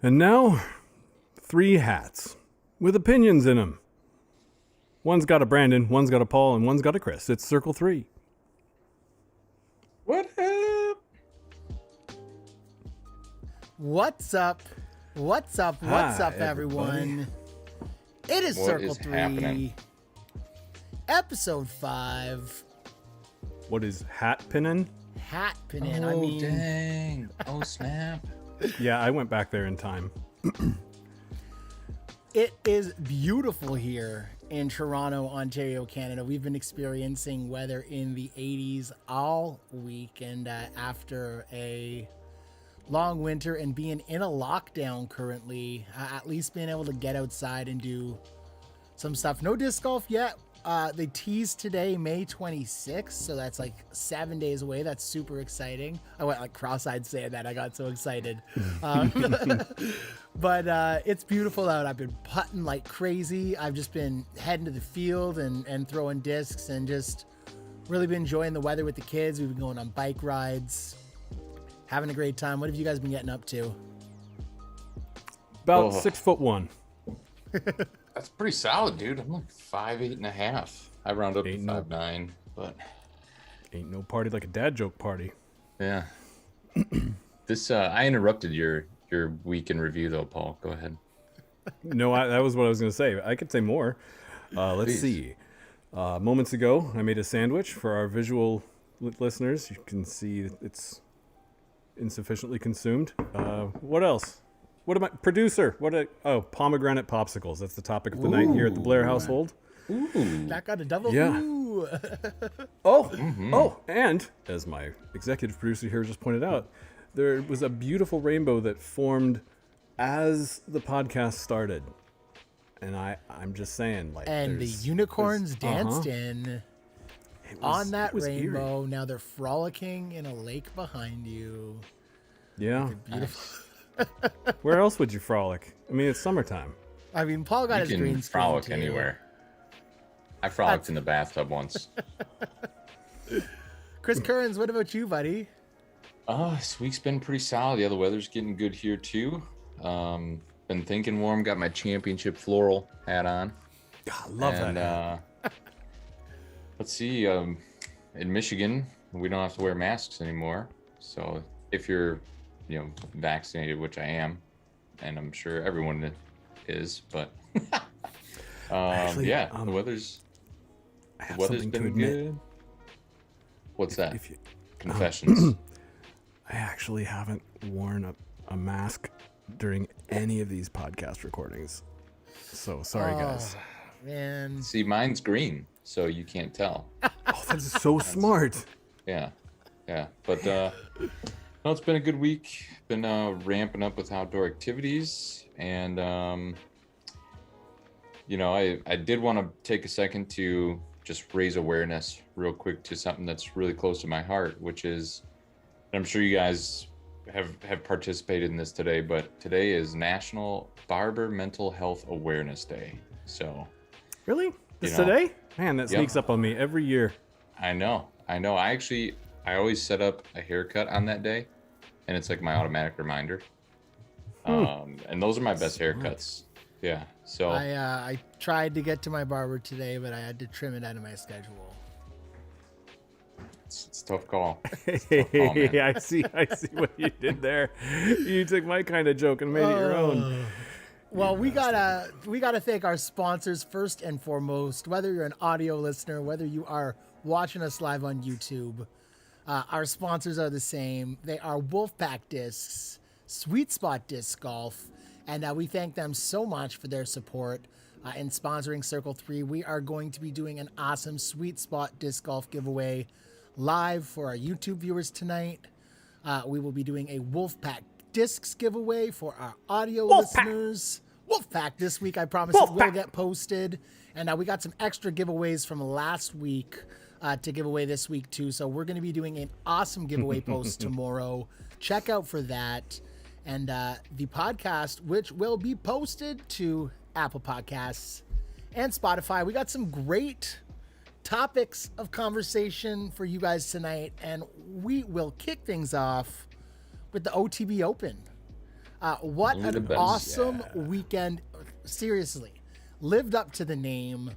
And now, 3 hats with opinions in them. One's got a Brandon, one's got a Paul, and one's got a Chris. It's Circle 3. What up? What's up? What's up? What's Hi, up, everyone? It is What Circle is 3, happening? Episode 5. What is hat pinning? Hat pinning. Oh, I mean, dang. Oh, snap. Yeah, I went back there in time. it is beautiful here in Toronto, Ontario, Canada. We've been experiencing weather in the 80s all week, and after a long winter and being in a lockdown currently, at least being able to get outside and do some stuff. No disc golf yet. They teased today, May 26th, so that's like 7 days away. That's super exciting. I went like cross-eyed saying that. I got so excited. But it's beautiful out. I've been putting like crazy. I've just been heading to the field and throwing discs and just really been enjoying the weather with the kids. We've been going on bike rides, having a great time. What have you guys been getting up to? About 6'1". That's pretty solid, dude. I'm like 5'8.5". I round up to Ain't no- 5'9", but Ain't no party like a dad joke party. yeah. This I interrupted your week in review though, Paul. Go ahead. No, that was what I was going to say. I could say more. Let's Please. see. Moments ago, I made a sandwich for our visual listeners. You can see it's insufficiently consumed. What else? What am I? Producer. Pomegranate popsicles. That's the topic of the night here at the Blair household. Ooh. That got a double. Yeah. Ooh. Oh, and as my executive producer here just pointed out, there was a beautiful rainbow that formed as the podcast started. And I'm just saying, like, And the unicorns danced in on that it was rainbow. eerie. Now they're frolicking in a lake behind you. Yeah. Beautiful. Where else would you frolic? I mean, it's summertime. I mean, Paul got You his can green screen frolic too. anywhere. I frolicked in the bathtub once. Chris Kerns, what about you, buddy? This week's been pretty solid. Yeah, the weather's getting good here too. Been thinking warm. Got my championship floral hat on. God, love And, that. let's see. In Michigan, we don't have to wear masks anymore. So if you're, vaccinated, which I am, and I'm sure everyone is, but Actually, the weather's I have weather's something to been admit. good. What's that? If you, Confessions. I actually haven't worn a mask during any of these podcast recordings. So sorry, guys. Man, See, mine's green, so you can't tell. Oh, that's so smart. Yeah. But no, it's been a good week. Been ramping up with outdoor activities, and I did want to take a second to just raise awareness real quick to something that's really close to my heart, which is, and I'm sure you guys have participated in this today, but today is National Barber Mental Health Awareness Day. So Really? This You know, today? Man, that sneaks up on me every year. I know. I always set up a haircut on that day, and it's like my automatic reminder. And those are my best haircuts. Yeah. So I tried to get to my barber today, but I had to trim it out of my schedule. it's a tough call. Hey, I see what you did there. You took my kind of joke and made it your own. Well, we gotta thank our sponsors first and foremost. Whether you're an audio listener, whether you are watching us live on YouTube, our sponsors are the same. They are Wolfpack Discs, Sweet Spot Disc Golf, and we thank them so much for their support in sponsoring Circle 3. We are going to be doing an awesome Sweet Spot Disc Golf giveaway live for our YouTube viewers tonight. We will be doing a Wolfpack Discs giveaway for our audio listeners. Wolfpack this week, I promise it will get posted. And we got some extra giveaways from last week to give away this week too. So we're going to be doing an awesome giveaway post tomorrow. Check out for that. And the podcast, which will be posted to Apple Podcasts and Spotify. We got some great topics of conversation for you guys tonight. And we will kick things off with the OTB Open. What Only the an best. awesome weekend. Seriously, lived up to the name.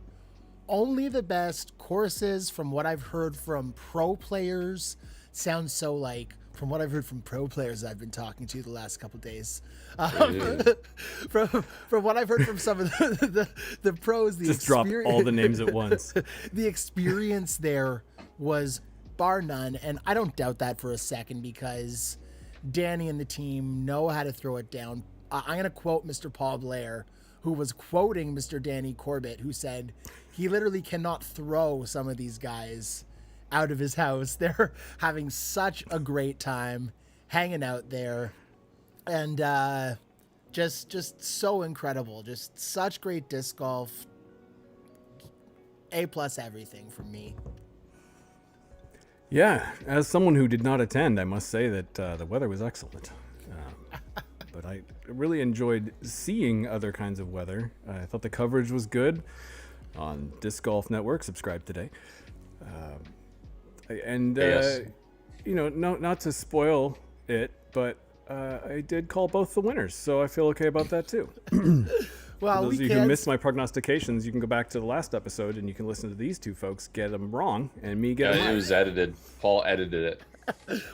Only the best courses from what I've heard from pro players. Sounds so like from what I've heard from pro players I've been talking to the last couple days. From what I've heard from some of the pros, the Just drop all the names at once. the experience there was bar none, and I don't doubt that for a second because Danny and the team know how to throw it down. I'm going to quote Mr. Paul Blair, who was quoting Mr. Danny Corbett, who said he literally cannot throw some of these guys out of his house. They're having such a great time hanging out there, and just so incredible. Just such great disc golf. A+ everything from me. Yeah, as someone who did not attend, I must say that the weather was excellent. But I really enjoyed seeing other kinds of weather. I thought the coverage was good on Disc Golf Network. Subscribe today. Yes. Not to spoil it, but I did call both the winners, so I feel okay about that too. Well, For those we of you who can't. missed my prognostications, you can go back to the last episode and you can listen to these two folks get them wrong and me get them It right. was edited. Paul edited it.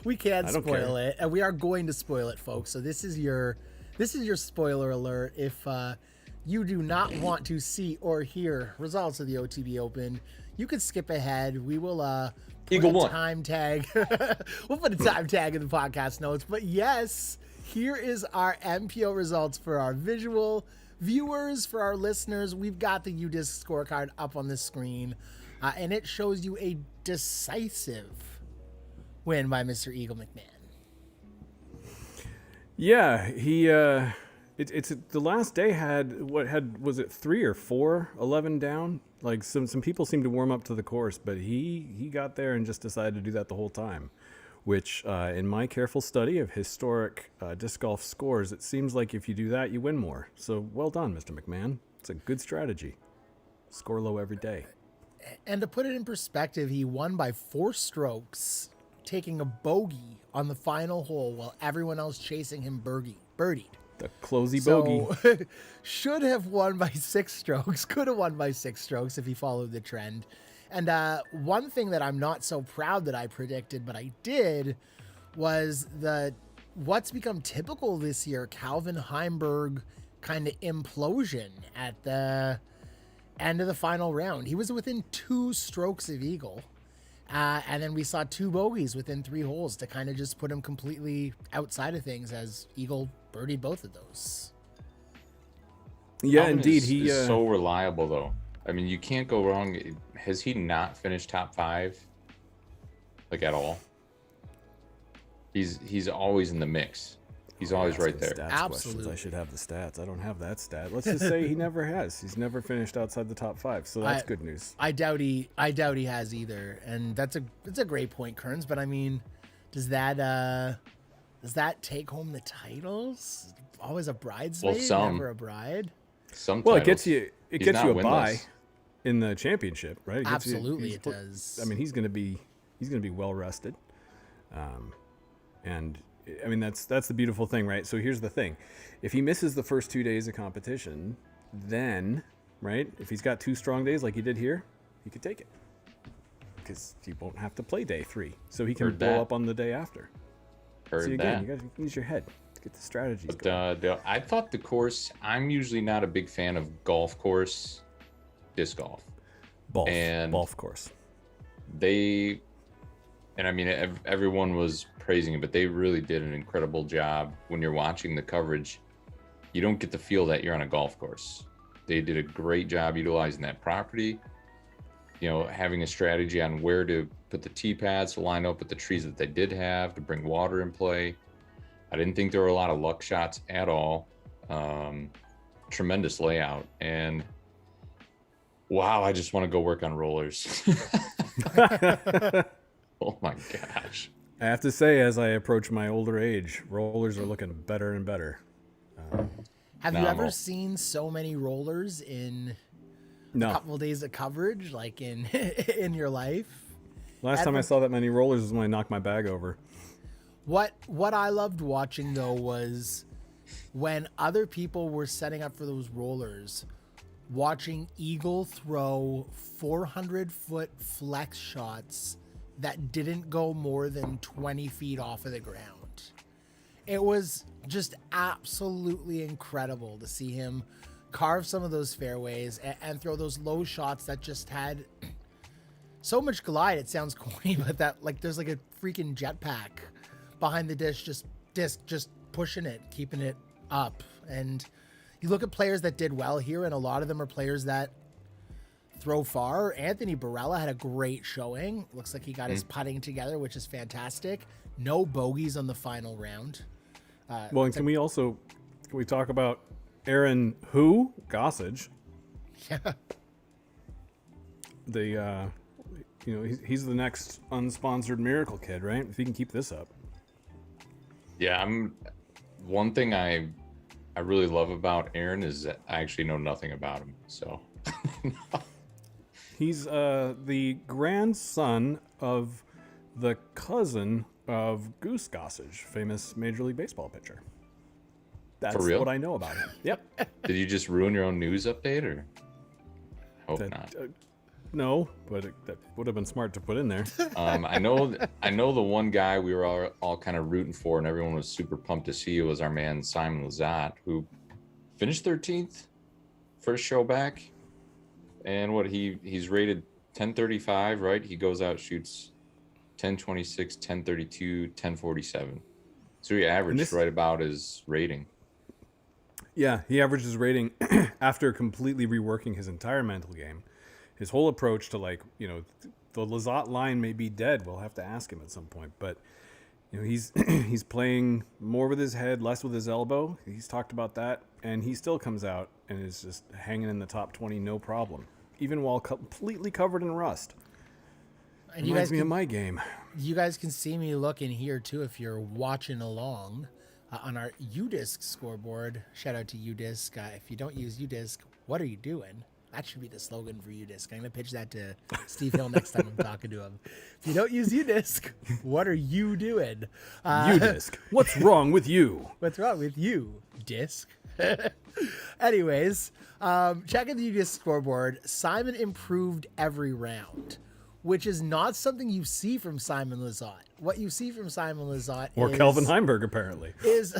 We can't I don't spoil care. it, and we are going to spoil it, folks. So this is your spoiler alert. If you do not want to see or hear results of the OTB Open, you can skip ahead. We will put Eagle a won. time tag. We'll put a time tag in the podcast notes. But yes, here is our MPO results for our visual viewers, for our listeners. We've got the UDisc scorecard up on the screen, and it shows you a decisive win by Mr. Eagle McMahon. Yeah, he. It's the last day was it 3 or 4 11 down? Like some people seemed to warm up to the course, but he got there and just decided to do that the whole time. Which, in my careful study of historic disc golf scores, it seems like if you do that, you win more. So well done, Mr. McMahon. It's a good strategy. Score low every day. And to put it in perspective, he won by 4 strokes, taking a bogey on the final hole while everyone else chasing him birdied. The closey bogey. Should have won by 6 strokes. Could have won by 6 strokes if he followed the trend. And one thing that I'm not so proud that I predicted, but I did, was what's become typical this year, Calvin Heimberg kind of implosion at the end of the final round. He was within 2 strokes of eagle. And then we saw 2 bogeys within 3 holes to kind of just put him completely outside of things as Eagle birdied both of those. Yeah, Calvin indeed. is so reliable, though. I mean, you can't go wrong. Has he not finished top 5, like at all? He's always in the mix. He's always right there. Stats Absolutely. questions. I should have the stats. I don't have that stat. Let's just say he never has. He's never finished outside the top 5, so that's good news. I doubt he has either, and that's a great point, Kerns. But I mean, does that take home the titles? Always a bridesmaid, some. never a bride. Well, it gets titles. you He's not a bye winless. in the championship, right? It gets you- Absolutely, he's- it does. I mean, he's gonna be well rested, and I mean that's the beautiful thing, right? So here's the thing: if he misses the first 2 days of competition, then right, if he's got 2 strong days like he did here, he could take it because he won't have to play day 3, so he can Heard blow that. up on the day after. Heard See, again, that. you got to use your head to get the strategies But going. I thought the course. I'm usually not a big fan of golf course, disc golf. Golf course. And I mean, everyone was praising it, but they really did an incredible job. When you're watching the coverage, you don't get the feel that you're on a golf course. They did a great job utilizing that property, having a strategy on where to put the tee pads to line up with the trees that they did have to bring water in play. I didn't think there were a lot of luck shots at all. Tremendous layout. And wow, I just want to go work on rollers. Oh my gosh. I have to say, as I approach my older age, rollers are looking better and better. Have you ever Phenomenal. seen so many rollers in a No, couple of days of coverage, like in in your life? last time I ever- saw that many rollers was when I knocked my bag over. What I loved watching though was when other people were setting up for those rollers, watching Eagle throw 400-foot flex shots that didn't go more than 20 feet off of the ground. It was just absolutely incredible to see him carve some of those fairways and throw those low shots that just had so much glide. It sounds corny, but that, like, there's like a freaking jetpack behind the disc just pushing it, keeping it up. And you look at players that did well here, and a lot of them are players that throw far. Anthony Barella had a great showing. Looks like he got his putting together, which is fantastic. No bogeys on the final round. Well, and can we talk about Aaron Gossage? Yeah. He's the next unsponsored miracle kid, right? If he can keep this up. Yeah, one thing I really love about Aaron is that I actually know nothing about him. So he's the grandson of the cousin of Goose Gossage, famous Major League Baseball pitcher. That's For real? what I know about him. Yep. Did you just ruin your own news update, or? Hope not. No, but that would have been smart to put in there. I know the one guy we were all kind of rooting for, and everyone was super pumped to see, was our man Simon Lizotte, who finished 13th, first show back, and he's rated 1035, right? He goes out, shoots 1026, 1032, 1047. So he averaged right about his rating. Yeah, he averaged his rating after completely reworking his entire mental game. His whole approach to, the Lizotte line may be dead. We'll have to ask him at some point. But, he's he's playing more with his head, less with his elbow. He's talked about that. And he still comes out and is just hanging in the top 20, no problem, even while completely covered in rust. And Reminds me of my game. You guys can see me looking here, too, if you're watching along on our UDisc scoreboard. Shout out to UDisc. If you don't use UDisc, what are you doing? That should be the slogan for UDisc. I'm going to pitch that to Steve Hill next time I'm talking to him. If you don't use UDisc, what are you doing? UDisc. What's wrong with you? What's wrong with you, Disc? Anyways, checking the UDisc scoreboard, Simon improved every round, which is not something you see from Simon Lizotte. What you see from Simon Lizotte Or Kelvin Heimberg, apparently. is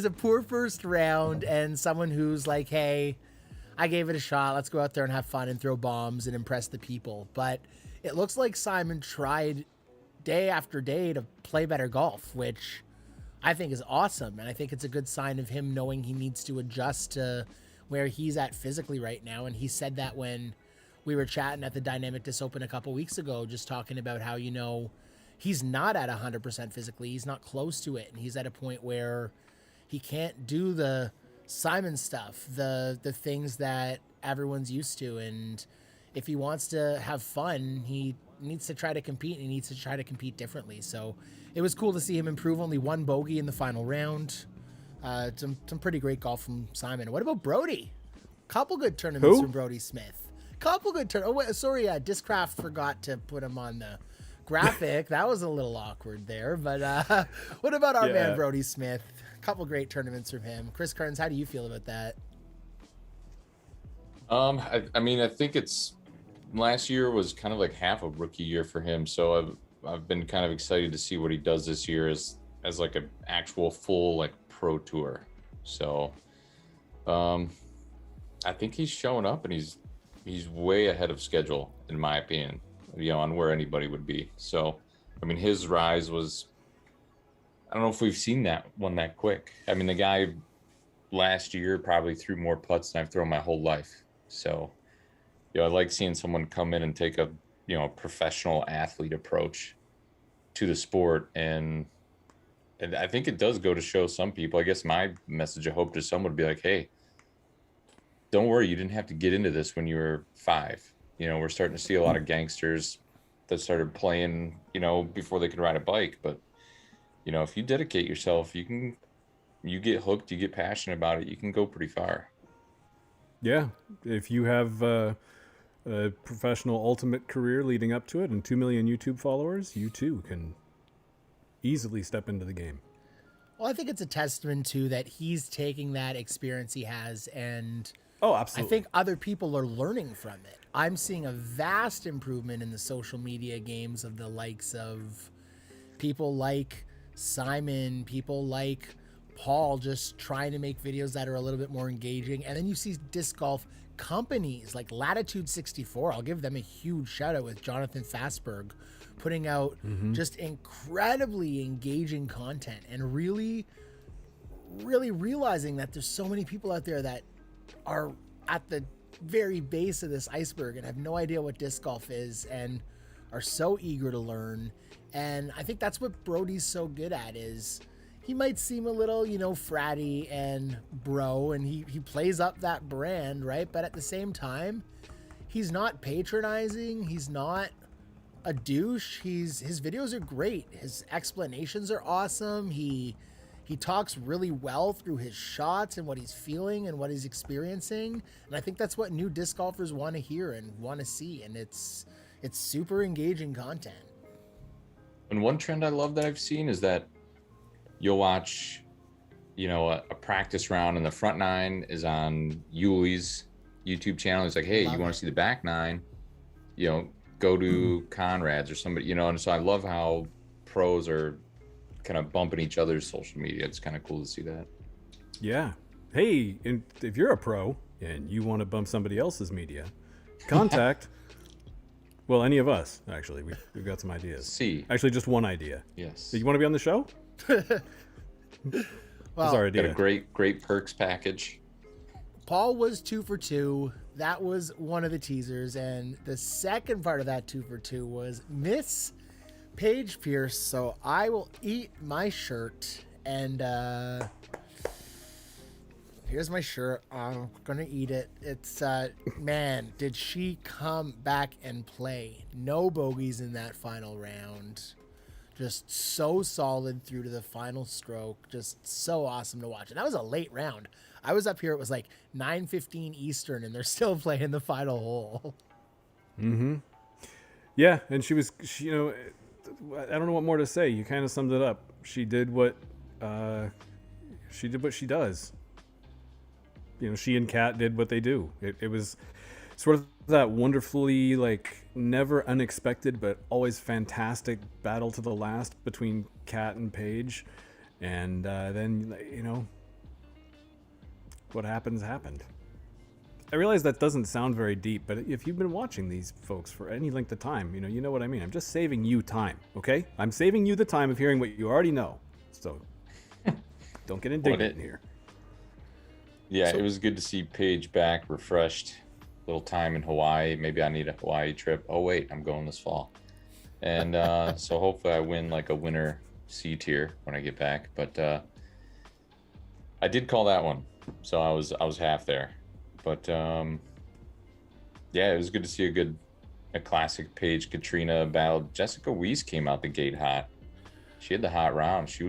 a poor first round and someone who's like, hey, I gave it a shot. Let's go out there and have fun and throw bombs and impress the people. But it looks like Simon tried day after day to play better golf, which I think is awesome. And I think it's a good sign of him knowing he needs to adjust to where he's at physically right now. And he said that when we were chatting at the Dynamic Disc Open a couple weeks ago, just talking about how, he's not at 100% physically. He's not close to it. And he's at a point where he can't do the Simon stuff, the things that everyone's used to. And if he wants to have fun, he needs to try to compete, and he needs to try to compete differently. So it was cool to see him improve. Only one bogey in the final round. Some pretty great golf from Simon. What about Brody? Couple good tournaments from Brody Smith. Couple good Discraft forgot to put him on the graphic. That was a little awkward there. But what about our man Brody Smith? Couple great tournaments from him. Chris Kerns, how do you feel about that? I think it's last year was kind of like half a rookie year for him. So I've been kind of excited to see what he does this year as like an actual full like pro tour. So I think he's showing up, and he's way ahead of schedule, in my opinion, on where anybody would be. So, his rise was, I don't know if we've seen that one that quick. The guy last year probably threw more putts than I've thrown my whole life. So, I like seeing someone come in and take a, professional athlete approach to the sport. And I think it does go to show some people, I guess my message of hope to some would be like, hey, don't worry, you didn't have to get into this when you were 5. We're starting to see a lot of gangsters that started playing, before they could ride a bike. But, if you dedicate yourself, you get hooked, you get passionate about it, you can go pretty far. Yeah. If you have a professional ultimate career leading up to it and 2 million YouTube followers, you too can easily step into the game. Well, I think it's a testament to that he's taking that experience he has, and Oh, I absolutely. think other people are learning from it. I'm seeing a vast improvement in the social media games of the likes of people like Simon, people like Paul, just trying to make videos that are a little bit more engaging. And then you see disc golf companies like Latitude 64. I'll give them a huge shout out with Jonathan Fastberg putting out just incredibly engaging content and really realizing that there's so many people out there that are at the very base of this iceberg and have no idea what disc golf is and are so eager to learn. And I think that's what Brody's so good at. Is he might seem a little, fratty and bro, and he plays up that brand, right? But at the same time, he's not patronizing. He's not a douche. His videos are great. His explanations are awesome. He talks really well through his shots and what he's feeling and what he's experiencing. And I think that's what new disc golfers want to hear and want to see. And it's super engaging content. And one trend I love that I've seen is that you'll watch, a practice round and the front nine is on Yuli's YouTube channel. He's like, hey, Love you want it. to see the back nine? Go to Conrad's or somebody, and so I love how pros are kind of bumping each other's social media. It's kind of cool to see that. Yeah. Hey, and if you're a pro and you want to bump somebody else's media, contact. Well, any of us, actually. We've got some ideas. See. Actually, just one idea. Yes. So you want to be on the show? That's our Got a idea. great perks package. Paul was 2 for 2. That was one of the teasers. And the second part of that 2 for 2 was Miss Paige Pierce. So I will eat my shirt. And here's my shirt. I'm going to eat it. It's, man, did she come back and play. No bogeys in that final round. Just so solid through to the final stroke. Just so awesome to watch. And that was a late round. I was up here, it was like 9:15 Eastern, and they're still playing the final hole. Yeah, and she, I don't know what more to say. You kind of summed it up. She did what she does. She and Kat did what they do. It was sort of that wonderfully, never unexpected but always fantastic battle to the last between Kat and Paige. And then, what happened. I realize that doesn't sound very deep, but if you've been watching these folks for any length of time, you know what I mean. I'm just saving you time, okay? I'm saving you the time of hearing what you already know. So don't get indignant here. Yeah, it was good to see Paige back, refreshed. Little time in Hawaii. Maybe I need a Hawaii trip. Oh wait, I'm going this fall. And so hopefully I win like a winter C tier when I get back. But I did call that one, so I was half there. But yeah, it was good to see a classic Paige Katrina battle. Jessica Weiss came out the gate hot. She had the hot round. She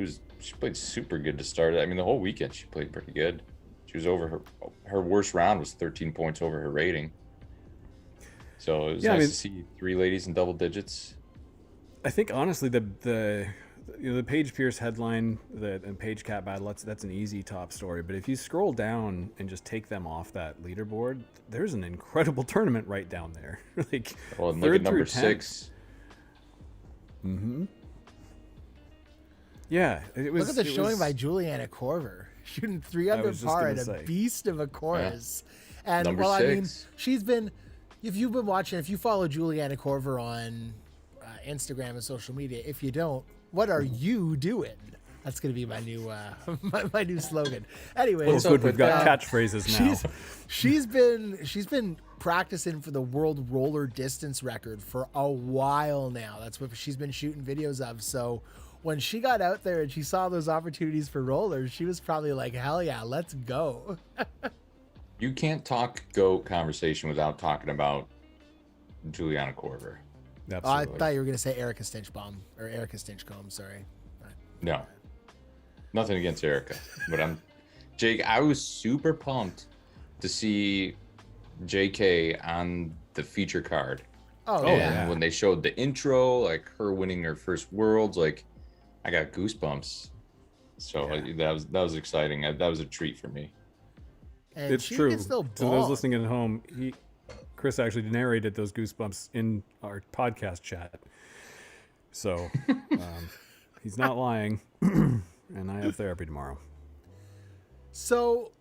played super good to start it. I mean, the whole weekend she played pretty good. She was over her worst round was 13 points over her rating. So it was nice to see three ladies in double digits. I think honestly the Paige Pierce headline and Paige Cat battle, that's an easy top story. But if you scroll down and just take them off that leaderboard, there's an incredible tournament right down there. Well, and look at number 6. Yeah, it was. Look at the showing by Juliana Korver, shooting 3 under par at a beast of a course. Yeah. And number 6. I mean, she's been. If you follow Juliana Korver on Instagram and social media, if you don't, what are you doing? That's going to be my new my new slogan. Anyway, well, good. We've got catchphrases now. She's been practicing for the world roller distance record for a while now. That's what she's been shooting videos of. So when she got out there and she saw those opportunities for rollers, she was probably like, hell yeah, let's go. You can't talk GOAT conversation without talking about Juliana Korver. Absolutely. I thought you were going to say Erica Stinchcomb, sorry. No, nothing against Erica, but Jake, I was super pumped to see JK on the feature card. Oh, and yeah. when they showed the intro, like her winning her first Worlds, like I got goosebumps. So Yeah. that was exciting. That was a treat for me. And It's she can true. still To those ball. listening at home, Chris actually narrated those goosebumps in our podcast chat. So he's not lying. And I have therapy tomorrow. So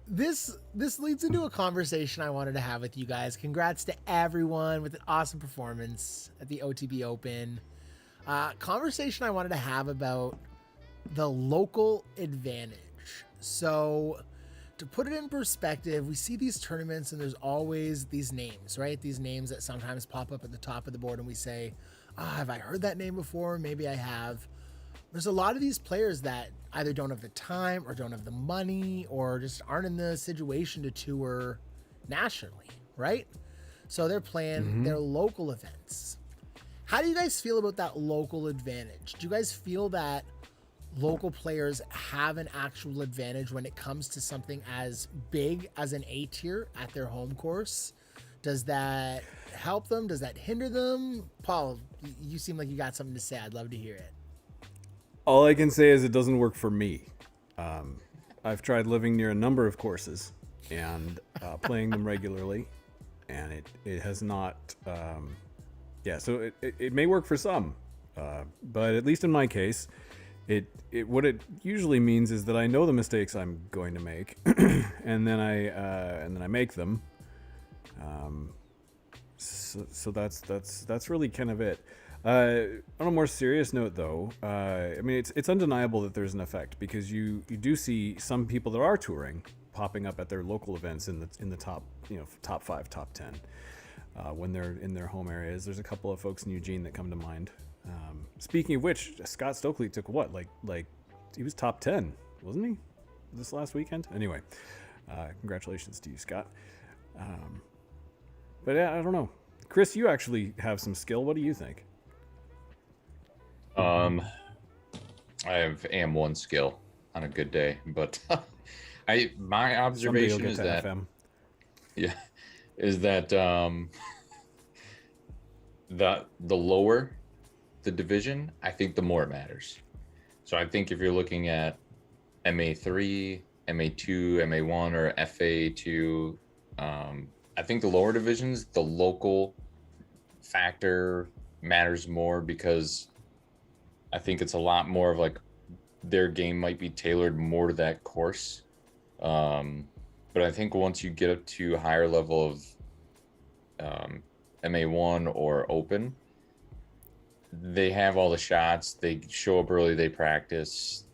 this leads into a conversation I wanted to have with you guys. Congrats to everyone with an awesome performance at the OTB Open. Conversation I wanted to have about the local advantage. So, to put it in perspective, we see these tournaments and there's always these names, right? These names that sometimes pop up at the top of the board and we say, have I heard that name before? Maybe I have. There's a lot of these players that either don't have the time or don't have the money or just aren't in the situation to tour nationally, right? So they're playing their local events. How do you guys feel about that local advantage? Do you guys feel that local players have an actual advantage when it comes to something as big as an A tier at their home course? Does that help them? Does that hinder them? Paul, you seem like you got something to say. I'd love to hear it. All I can say is it doesn't work for me. I've tried living near a number of courses and playing them regularly, and it has not. So it may work for some, but at least in my case, what it usually means is that I know the mistakes I'm going to make, and then I make them. So that's really kind of it. On a more serious note, though, I mean it's undeniable that there's an effect because you do see some people that are touring popping up at their local events in the top top 5, top 10 when they're in their home areas. There's a couple of folks in Eugene that come to mind. Speaking of which, Scott Stokely took what like he was top 10, wasn't he, this last weekend? Anyway, congratulations to you, Scott. But yeah, I don't know. Chris, you actually have some skill. What do you think? I have AM1 skill on a good day, but my observation is that FM. is that the lower the division, I think the more it matters. So I think if you're looking at MA3, MA2, MA1, or FA2, I think the lower divisions, the local factor matters more because I think it's a lot more of like their game might be tailored more to that course. But I think once you get up to a higher level of MA1 or Open, they have all the shots. They show up early. They practice.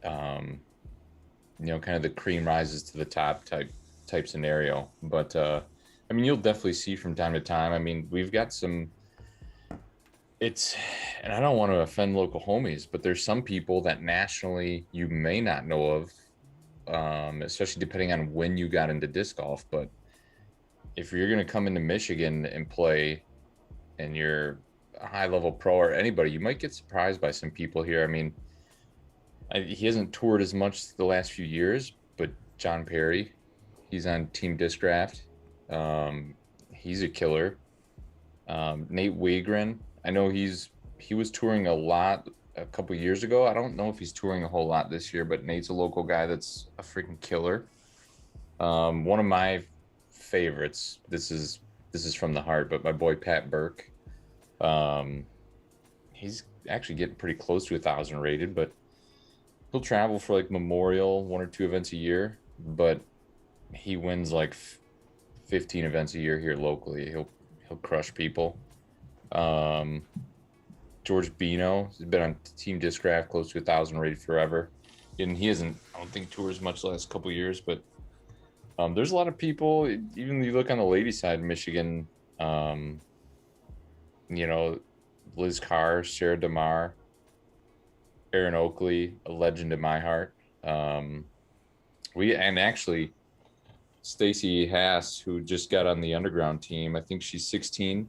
Kind of the cream rises to the top type scenario. But I mean, you'll definitely see from time to time. I mean, we've got some. And I don't want to offend local homies, but there's some people that nationally you may not know of, especially depending on when you got into disc golf. But if you're going to come into Michigan and play and you're a high-level pro or anybody, you might get surprised by some people here. I mean, he hasn't toured as much the last few years, but John Perry, he's on Team Disc Draft. He's a killer. Nate Wagren, I know he was touring a lot a couple years ago. I don't know if he's touring a whole lot this year, but Nate's a local guy that's a freaking killer. One of my favorites, this is from the heart, but my boy Pat Burke. He's actually getting pretty close to 1,000 rated, but he'll travel for like Memorial, 1 or 2 events a year, but he wins like 15 events a year here locally. He'll crush people. George Bino has been on Team Disc Draft, close to 1,000 rated forever, and he hasn't, I don't think, tours much the last couple of years, but there's a lot of people. Even you look on the ladies' side, Michigan, Liz Carr, Sarah DeMar, Aaron Oakley, a legend in my heart. Actually Stacy Haas, who just got on the underground team, I think she's 16,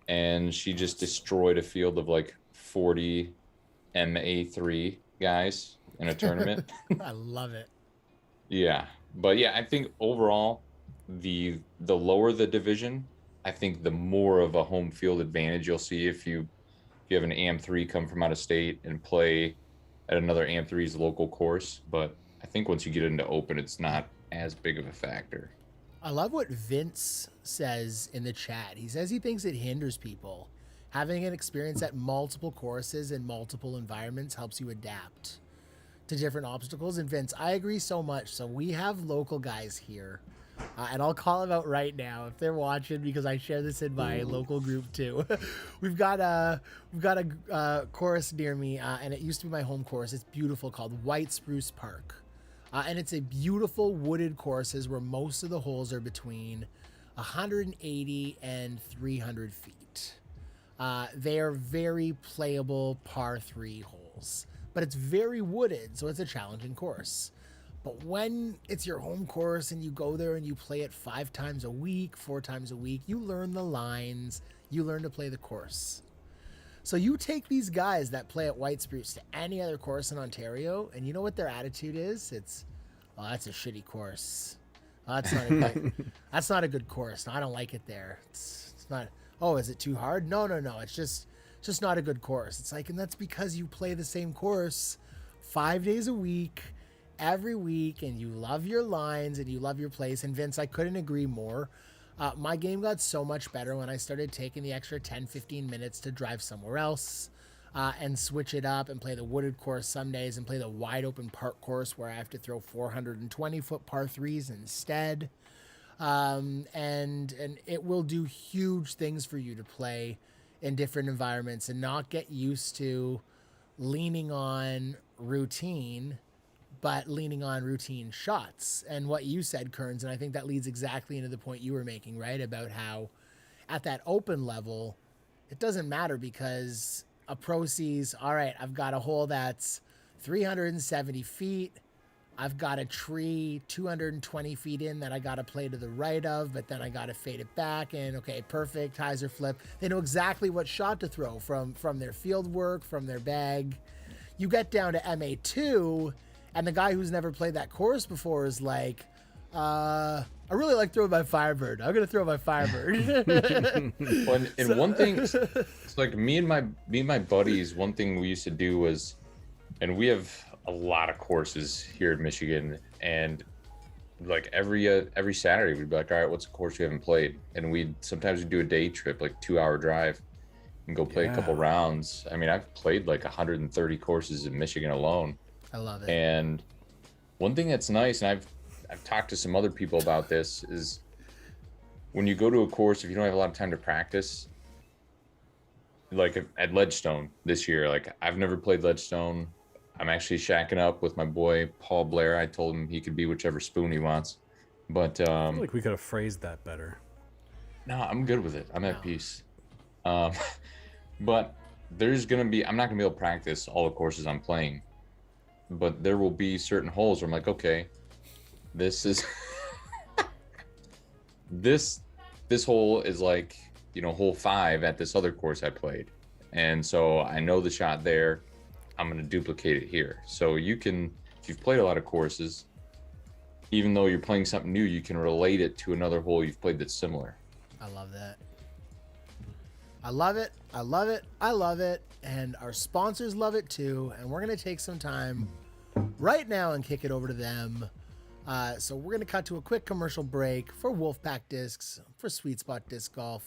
and she just destroyed a field of like 40 MA3 guys in a tournament. I love it. Yeah. But yeah, I think overall, the lower the division, I think the more of a home field advantage you'll see if you have an AM3 come from out of state and play at another AMP3's local course, but I think once you get into open, it's not as big of a factor. I love what Vince says in the chat. He says he thinks it hinders people. Having an experience at multiple courses and multiple environments helps you adapt to different obstacles. And Vince, I agree so much. So we have local guys here, and I'll call them out right now if they're watching, because I share this in my local group too. we've got a course near me, and it used to be my home course. It's beautiful, called White Spruce Park. And it's a beautiful wooded courses where most of the holes are between 180 and 300 feet. They are very playable par 3 holes, but it's very wooded, so it's a challenging course. But when it's your home course and you go there and you play it 5 times a week, 4 times a week, you learn the lines, you learn to play the course. So you take these guys that play at White Spruce to any other course in Ontario, and you know what their attitude is? It's, oh, that's a shitty course. Oh, that's not a good course. No, I don't like it there. It's not. Oh, is it too hard? No. It's just not a good course. It's like, and that's because you play the same course 5 days a week, every week, and you love your lines and you love your place. And Vince, I couldn't agree more. My game got so much better when I started taking the extra 10-15 minutes to drive somewhere else and switch it up and play the wooded course some days and play the wide open park course where I have to throw 420-foot par 3s instead. And it will do huge things for you to play in different environments and not get used to leaning on routine, but leaning on routine shots. And what you said, Kerns, and I think that leads exactly into the point you were making, right? About how at that open level, it doesn't matter because a pro sees, all right, I've got a hole that's 370 feet. I've got a tree 220 feet in that I got to play to the right of, but then I got to fade it back. And okay, perfect, hyzer flip. They know exactly what shot to throw from their field work, from their bag. You get down to MA2, and the guy who's never played that course before is like, I really like throwing my Firebird. I'm going to throw my Firebird. Well, and one thing, it's like me and my buddies, one thing we used to do was, and we have a lot of courses here in Michigan, and like every Saturday we'd be like, all right, what's a course we haven't played? And sometimes we'd do a day trip, like 2-hour drive, and go play a couple rounds. I mean, I've played like 130 courses in Michigan alone. I love it. And one thing that's nice, and I've talked to some other people about this, is when you go to a course, if you don't have a lot of time to practice, like at Ledgestone this year, like I've never played Ledgestone. I'm actually shacking up with my boy Paul Blair. I told him he could be whichever spoon he wants, but I feel like we could have phrased that better. No, I'm good with it. I'm at peace. But I'm not gonna be able to practice all the courses I'm playing, but there will be certain holes where I'm like, okay, this is this hole is like, hole 5 at this other course I played, and so I know the shot there. I'm going to duplicate it here. So you can, if you've played a lot of courses, even though you're playing something new, you can relate it to another hole you've played that's similar. I love that. I love it. I love it. I love it. And our sponsors love it too. And we're going to take some time right now and kick it over to them. So we're going to cut to a quick commercial break for Wolfpack Discs, for Sweet Spot Disc Golf.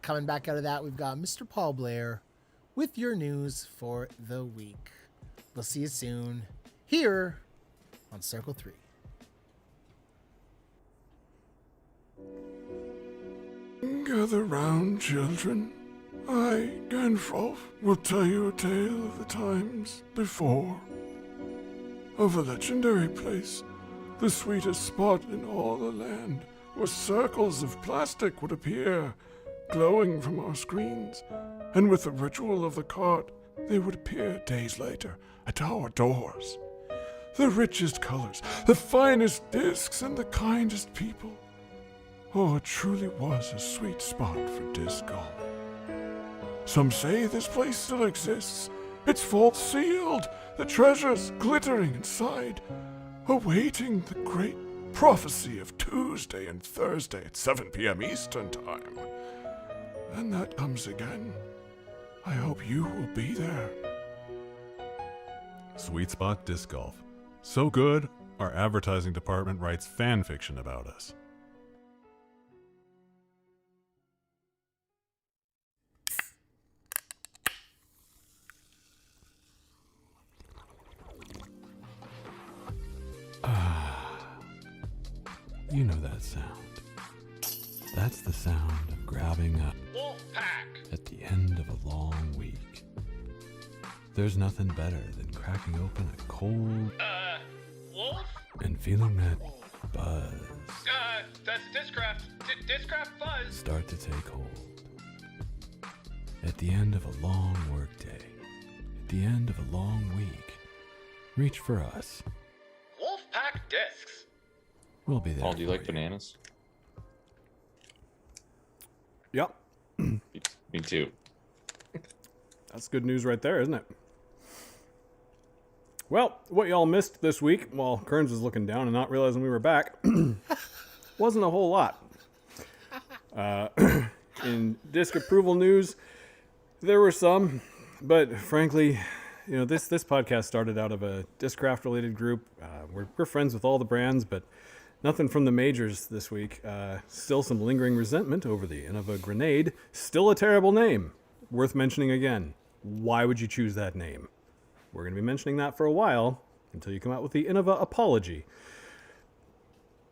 Coming back out of that, we've got Mr. Paul Blair with your news for the week. We'll see you soon here on Circle 3. Gather round, children. I, Ganfrolf, will tell you a tale of the times before. Of a legendary place, the sweetest spot in all the land, where circles of plastic would appear, glowing from our screens, and with the ritual of the cart, they would appear days later at our doors. The richest colors, the finest discs, and the kindest people. Oh, it truly was a sweet spot for disc golf. Some say this place still exists. It's vault sealed, the treasures glittering inside, awaiting the great prophecy of Tuesday and Thursday at 7 p.m. Eastern Time. And that comes again. I hope you will be there. Sweet Spot Disc Golf. So good, our advertising department writes fan fiction about us. You know that sound. That's the sound of grabbing a Wolfpack at the end of a long week. There's nothing better than cracking open a cold Wolf? and feeling that buzz That's Discraft. Discraft Buzz. start to take hold. At the end of a long work day, at the end of a long week, reach for us. Wolfpack Discs. We'll be there. Paul, do you for like bananas? Yep. Me too. That's good news right there, isn't it? Well, what y'all missed this week while Kerns was looking down and not realizing we were back wasn't a whole lot. In disc approval news, there were some, but frankly, you know, this podcast started out of a Discraft related group. We're friends with all the brands, but nothing from the majors this week. Still some lingering resentment over the Innova Grenade. Still a terrible name. Worth mentioning again. Why would you choose that name? We're going to be mentioning that for a while until you come out with the Innova Apology.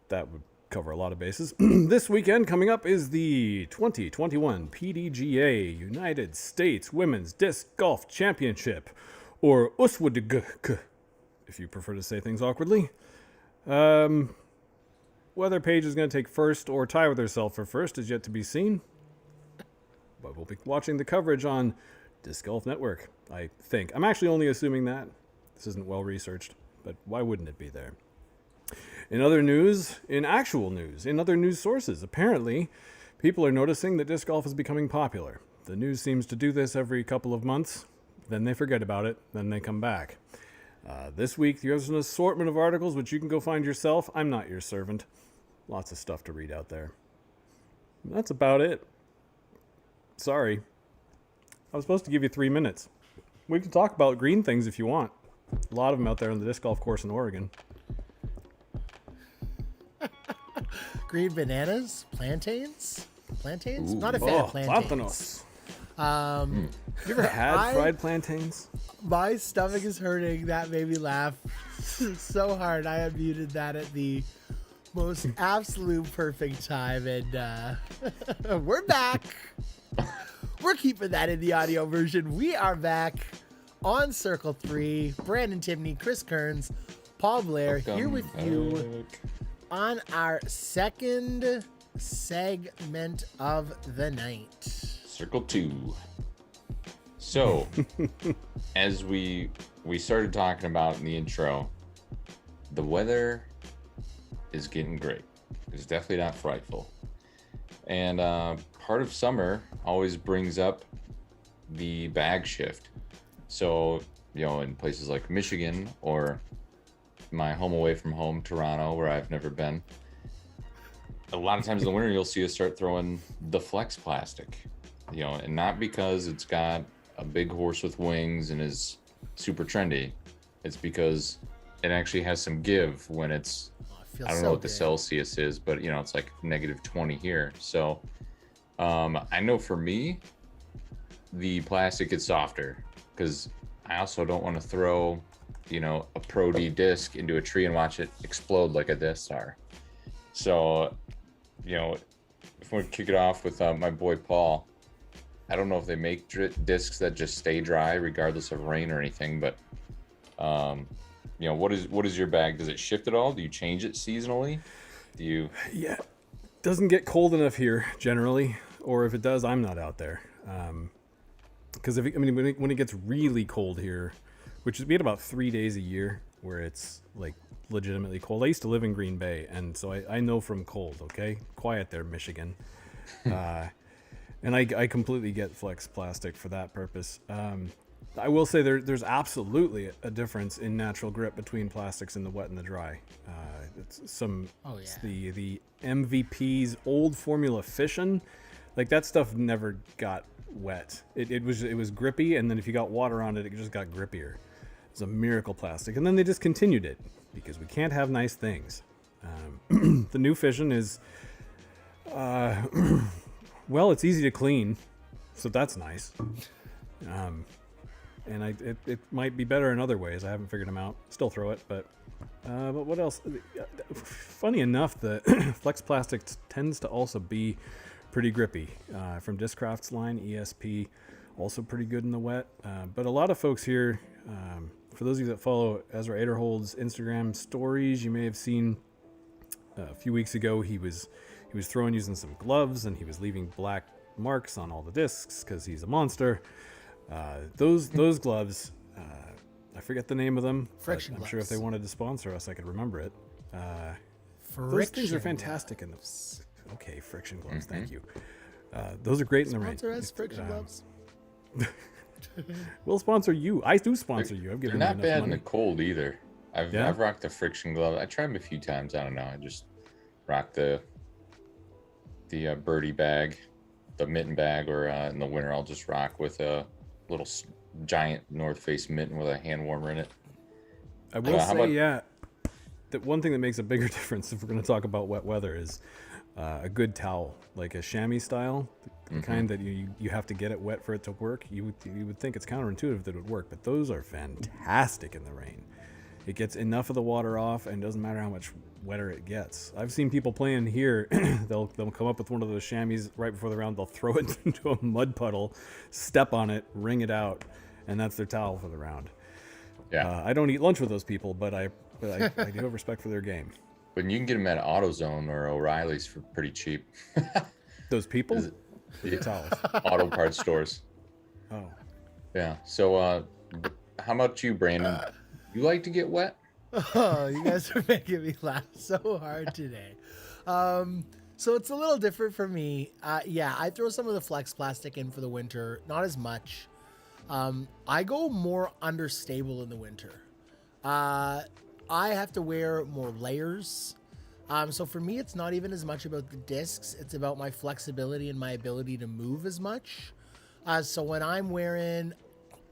That would cover a lot of bases. This weekend coming up is the 2021 PDGA United States Women's Disc Golf Championship, or USWDG, if you prefer to say things awkwardly. Whether Paige is going to take first or tie with herself for first is yet to be seen. But we'll be watching the coverage on Disc Golf Network, I think. I'm actually only assuming that. This isn't well researched, but why wouldn't it be there? In other news, in actual news, in other news sources, apparently people are noticing that disc golf is becoming popular. The news seems to do this every couple of months, then they forget about it, then they come back. This week, there's an assortment of articles which you can go find yourself. I'm not your servant. Lots of stuff to read out there. That's about it. Sorry. I was supposed to give you 3 minutes. We can talk about green things if you want. A lot of them out there on the disc golf course in Oregon. Green bananas, plantains. Ooh. Not a fan of plantains. Plantains. You ever had fried plantains? My stomach is hurting. That made me laugh so hard. I unmuted that at the most absolute perfect time, and we're back. We're keeping that in the audio version. We are back on Circle 3. Brandon Timney, Chris Kerns, Paul Blair here with you on our second segment of the night. Circle 2. So, as we started talking about in the intro, the weather is getting great. It's definitely not frightful. And part of summer always brings up the bag shift. So, you know, in places like Michigan or my home away from home, Toronto, where I've never been, a lot of times in the winter, you'll see us start throwing the flex plastic, you know, and not because it's got a big horse with wings and is super trendy. It's because it actually has some give when it's, I don't know what the Celsius is, but you know, it's like -20 here. So I know for me, the plastic is softer because I also don't want to throw, you know, a Pro D disc into a tree and watch it explode like a Death Star. So, you know, if we kick it off with my boy Paul, I don't know if they make discs that just stay dry regardless of rain or anything, but you know, what is your bag? Does it shift at all? Do you change it seasonally? Do you? Yeah, doesn't get cold enough here generally, or if it does, I'm not out there. Because when it gets really cold here, which is we had about 3 days a year where it's like legitimately cold. I used to live in Green Bay, and so I know from cold. Okay, quiet there, Michigan. And I completely get flex plastic for that purpose. I will say there's absolutely a difference in natural grip between plastics in the wet and the dry. It's the MVP's old Formula Fission, like that stuff never got wet. It was grippy, and then if you got water on it, it just got grippier. It's a miracle plastic. And then they discontinued it because we can't have nice things. The new fission is, well, it's easy to clean, so that's nice. And it might be better in other ways. I haven't figured them out. Still throw it, but what else? Funny enough, the Flex Plastic tends to also be pretty grippy. From Discraft's line, ESP, also pretty good in the wet. But a lot of folks here, for those of you that follow Ezra Aderhold's Instagram stories, you may have seen a few weeks ago he was throwing using some gloves, and he was leaving black marks on all the discs because he's a monster. Those gloves, I forget the name of them. Friction I'm sure if they gloves. wanted to sponsor us, I could remember it. Those Friction things are fantastic in gloves. the. Okay, friction gloves. Thank you. Those are great in the rain. Sponsor us, friction gloves. We'll sponsor you. I do sponsor you. I've They're given you not enough bad in money. the cold either. I've rocked the friction glove. I tried them a few times. I don't know. I just rock the birdie bag, the mitten bag, or in the winter I'll just rock with a little giant North Face mitten with a hand warmer in it. I will how say, about- yeah, that one thing that makes a bigger difference if we're going to talk about wet weather is a good towel, like a chamois style, the kind that you have to get it wet for it to work. You would think it's counterintuitive that it would work, but those are fantastic in the rain. It gets enough of the water off, and it doesn't matter how much wetter it gets. I've seen people playing here. they'll come up with one of those chamois right before the round. They'll throw it into a mud puddle, step on it, wring it out, and that's their towel for the round. Yeah. I don't eat lunch with those people, but I do have respect for their game. But you can get them at AutoZone or O'Reilly's for pretty cheap. Those people? Is it- The towels. Auto parts stores. Oh. Yeah. So how about you, Brandon? You like to get wet? Oh, you guys are making me laugh so hard today. So it's a little different for me. Yeah, I throw some of the Flex Plastic in for the winter, not as much. I go more understable in the winter. I have to wear more layers. So for me, it's not even as much about the discs. It's about my flexibility and my ability to move as much. So when I'm wearing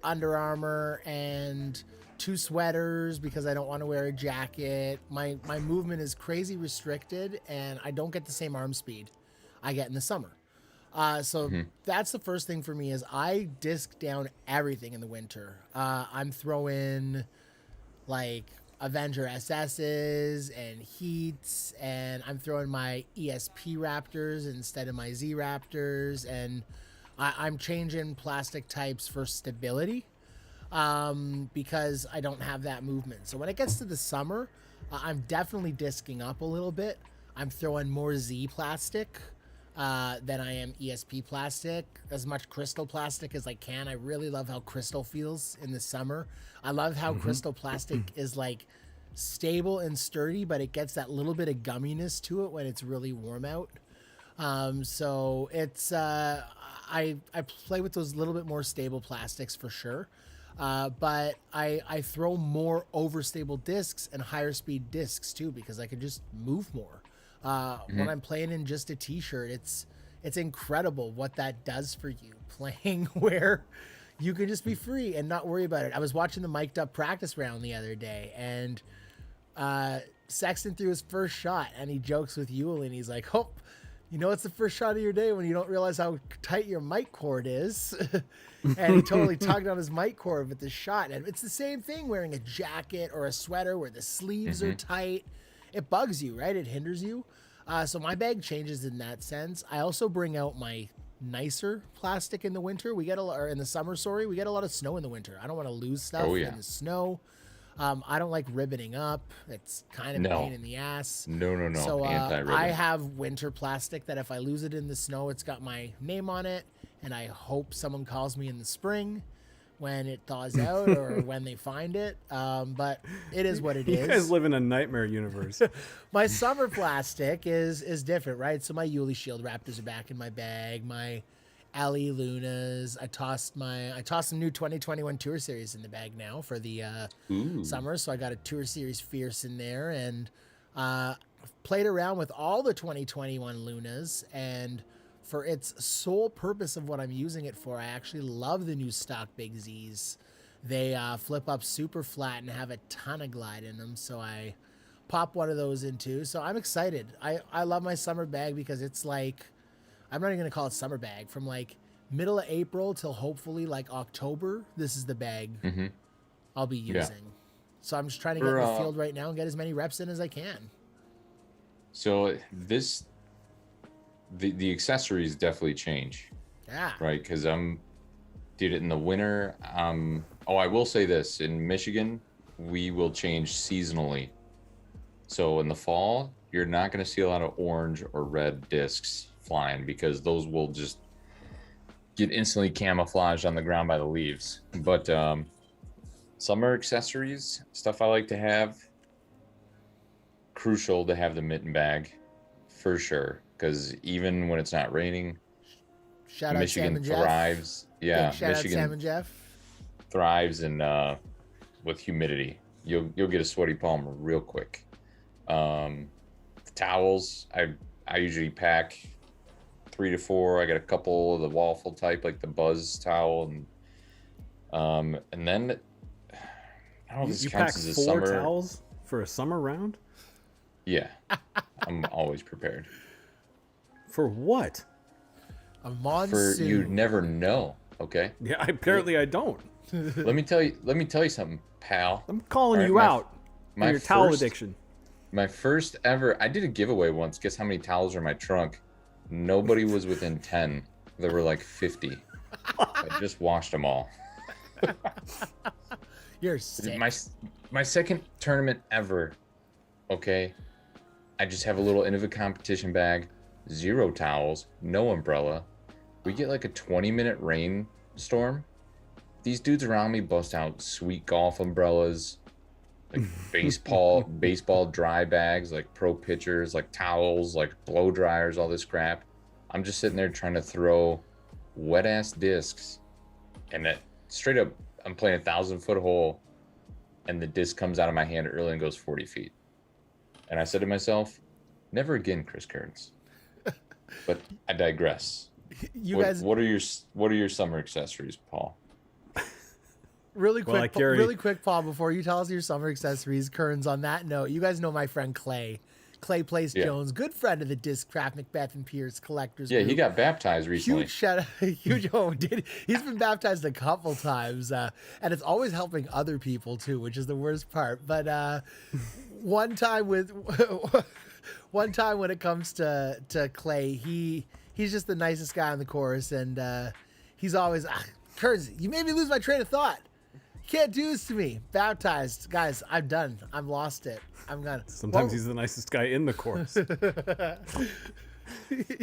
Under Armour and 2 sweaters because I don't want to wear a jacket, my movement is crazy restricted, and I don't get the same arm speed I get in the summer. So that's the first thing for me is I disc down everything in the winter. I'm throwing like Avenger SS's and Heats, and I'm throwing my ESP Raptors instead of my Z Raptors, and I'm changing plastic types for stability because I don't have that movement. So when it gets to the summer, I'm definitely disking up a little bit. I'm throwing more Z plastic than I am ESP plastic, as much crystal plastic as I can. I really love how crystal feels in the summer. I love how crystal plastic is like stable and sturdy, but it gets that little bit of gumminess to it when it's really warm out. So it's I play with those little bit more stable plastics for sure. But I throw more overstable discs and higher speed discs too, because I can just move more. When I'm playing in just a t-shirt, it's incredible what that does for you playing where you can just be free and not worry about it. I was watching the mic'd up practice round the other day, and Sexton threw his first shot, and he jokes with Yule, and he's like, "Oh, you know, it's the first shot of your day when you don't realize how tight your mic cord is." And he totally tugged on his mic cord with the shot. And it's the same thing wearing a jacket or a sweater where the sleeves are tight. It bugs you, right? It hinders you. So my bag changes in that sense. I also bring out my nicer plastic in the winter. We get or in the summer, sorry. We get a lot of snow in the winter. I don't want to lose stuff in the snow. I don't like ribboning up. It's kind of a pain in the ass. No. So Anti-ribbon. I have winter plastic that if I lose it in the snow, it's got my name on it, and I hope someone calls me in the spring when it thaws out or when they find it. But it is what it is. You guys live in a nightmare universe. My summer plastic is different, right? So my Yuli Shield Raptors are back in my bag. My LE Lunas. I tossed some new 2021 Tour Series in the bag now for the summer. So I got a Tour Series Fierce in there, and played around with all the 2021 Lunas, and for its sole purpose of what I'm using it for, I actually love the new stock Big Z's They flip up super flat and have a ton of glide in them. So I pop one of those in too. So I'm excited. I love my summer bag because it's like, I'm not even going to call it summer bag. From like middle of April till hopefully like October, this is the bag I'll be using. So I'm just trying to get in the field right now and get as many reps in as I can. So the accessories definitely change. Yeah. Right, because did it in the winter. I will say this: in Michigan, we will change seasonally. So in the fall, you're not going to see a lot of orange or red discs flying because those will just get instantly camouflaged on the ground by the leaves. But summer accessories, stuff I like to have, crucial to have the mitten bag for sure, because even when it's not raining, Shout out Sam Michigan and Jeff. thrives. Yeah, Big shout out Sam and Michigan Jeff. thrives in with humidity. You'll get a sweaty palm real quick. The towels, I usually pack 3 to 4. I got a couple of the waffle type, like the Buzz towel, and then I don't know if this You counts pack as a 4 summer. towels for a summer round? Yeah, I'm always prepared. For what? A For monsoon. you never know. Okay, Yeah, apparently I don't. let me tell you something, pal. I'm calling All right, you my- out my on your towel first- addiction. My first ever, I did a giveaway once. Guess how many towels are in my trunk? Nobody was within 10. There were like 50. I just washed them all. You're sick. My second tournament ever. Okay, I just have a little end of a competition bag, 0 towels, no umbrella. We get like a 20-minute rainstorm. These dudes around me bust out sweet golf umbrellas, like baseball dry bags, like pro pitchers, like towels, like blow dryers, all this crap. I'm just sitting there trying to throw wet ass discs, and that straight up, I'm playing 1,000-foot hole, and the disc comes out of my hand early and goes 40 feet. And I said to myself, never again, Chris Kerns. But I digress. You guys, What are your summer accessories, Paul? really Well, I quick, carry- really quick, Paul. Before you tell us your summer accessories, Kerns. On that note, you guys know my friend Clay. Clay Place Yeah. Jones, good friend of the Discraft Macbeth and Pierce collectors. Yeah, group. he got baptized recently. Huge shout out, huge he's been baptized a couple times, and it's always helping other people too, which is the worst part. But one time when it comes to Clay, he's just the nicest guy on the course, and he's always Kerns, you made me lose my train of thought. You can't do this to me. Baptized, guys. I'm done. I've lost it. I'm gone. Sometimes he's the nicest guy in the course.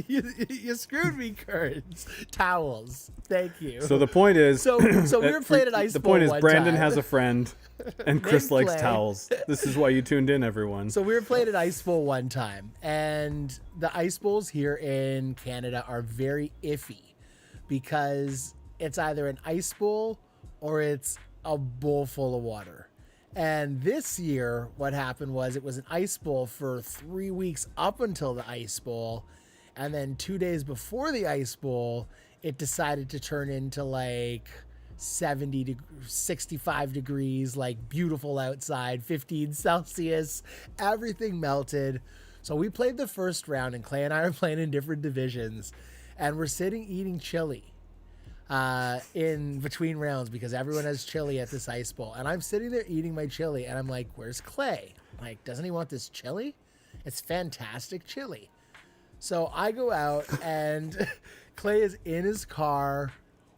you screwed me, Kerns. Towels. Thank you. So the point is, So we were playing at Ice the Bowl point is, one Brandon time. has a friend, and Chris Named likes Clay. towels. This is why you tuned in, everyone. So we were playing at Ice Bowl one time, and the Ice Bowls here in Canada are very iffy because it's either an ice bowl or it's a bowl full of water. And this year, what happened was it was an ice bowl for 3 weeks up until the ice bowl. And then 2 days before the ice bowl, it decided to turn into like 65 degrees, like beautiful outside, 15 Celsius, everything melted. So we played the first round, and Clay and I are playing in different divisions, and we're sitting eating chili in between rounds because everyone has chili at this ice bowl. And I'm sitting there eating my chili, and I'm like, where's Clay? Like, doesn't he want this chili? It's fantastic chili. So I go out, and Clay is in his car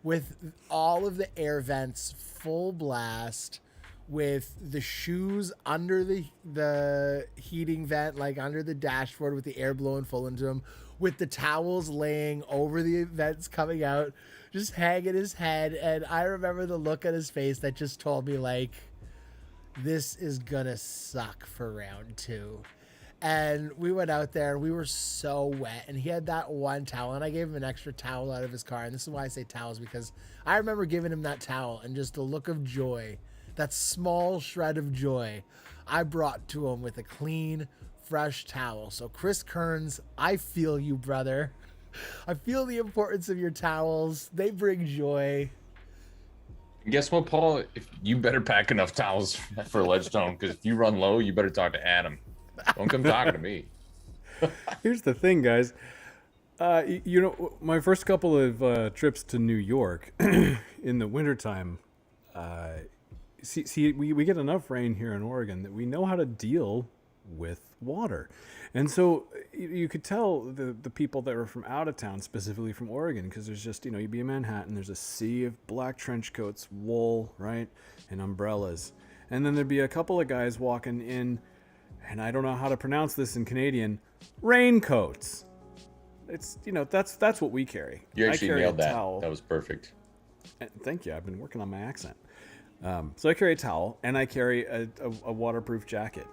with all of the air vents full blast, with the shoes under the heating vent, like under the dashboard with the air blowing full into him, with the towels laying over the vents coming out, just hanging his head. And I remember the look on his face that just told me, like, this is gonna suck for round 2. And we went out there, and we were so wet, and he had that one towel, and I gave him an extra towel out of his car. And this is why I say towels, because I remember giving him that towel, and just the look of joy, that small shred of joy I brought to him with a clean, fresh towel. So Chris Kerns, I feel you, brother. I feel the importance of your towels. They bring joy. And guess what, Paul? If you better pack enough towels for Ledgestone, because if you run low, you better talk to Adam. Don't come talking to me. Here's the thing, guys. You know, my first couple of trips to New York in the wintertime, we get enough rain here in Oregon that we know how to deal with water. And so you could tell the people that were from out of town, specifically from Oregon, because there's just, you'd be in Manhattan, there's a sea of black trench coats, wool, right, and umbrellas. And then there'd be a couple of guys walking in, and I don't know how to pronounce this in Canadian, raincoats. It's, that's what we carry. You actually nailed that. Towel. That was perfect. And thank you. I've been working on my accent. So I carry a towel, and I carry a waterproof jacket.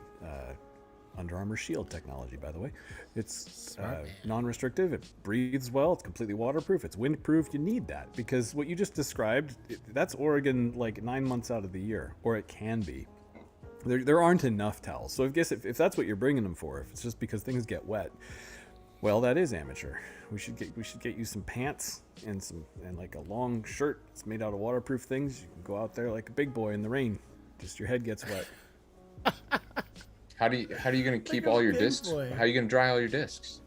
Under Armour Shield technology, by the way. It's non-restrictive. It breathes well. It's completely waterproof. It's windproof. You need that because what you just described, that's Oregon like 9 months out of the year, or it can be. There aren't enough towels. So I guess if that's what you're bringing them for, if it's just because things get wet, well, that is amateur. We should get you some pants and like a long shirt. It's made out of waterproof things. You can go out there like a big boy in the rain. Just your head gets wet. How are you going to keep all your discs? boy. How are you going to dry all your discs?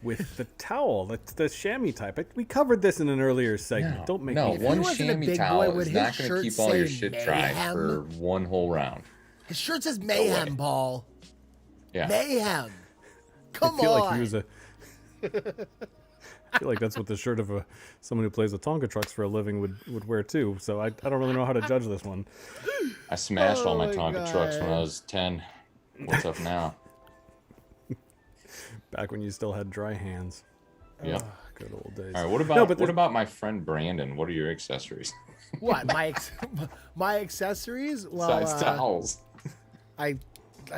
With the towel, the chamois type. We covered this in an earlier segment. Don't make me. If he one wasn't a chamois big towel boy, would is his not going to shirt keep all your say shit dry mayhem? for one whole round. His shirt says mayhem, Paul. Yeah. Mayhem. Come I feel on. like he was I feel like that's what the shirt of someone who plays with Tonka trucks for a living would wear too. So I don't really know how to judge this one. I smashed all my Oh my Tonka trucks when I God. was 10. What's up now? Back when you still had dry hands. Yep. Good old days. All right. What about No, but what about my friend Brandon? What are your accessories? What my accessories? Well, Besides towels. I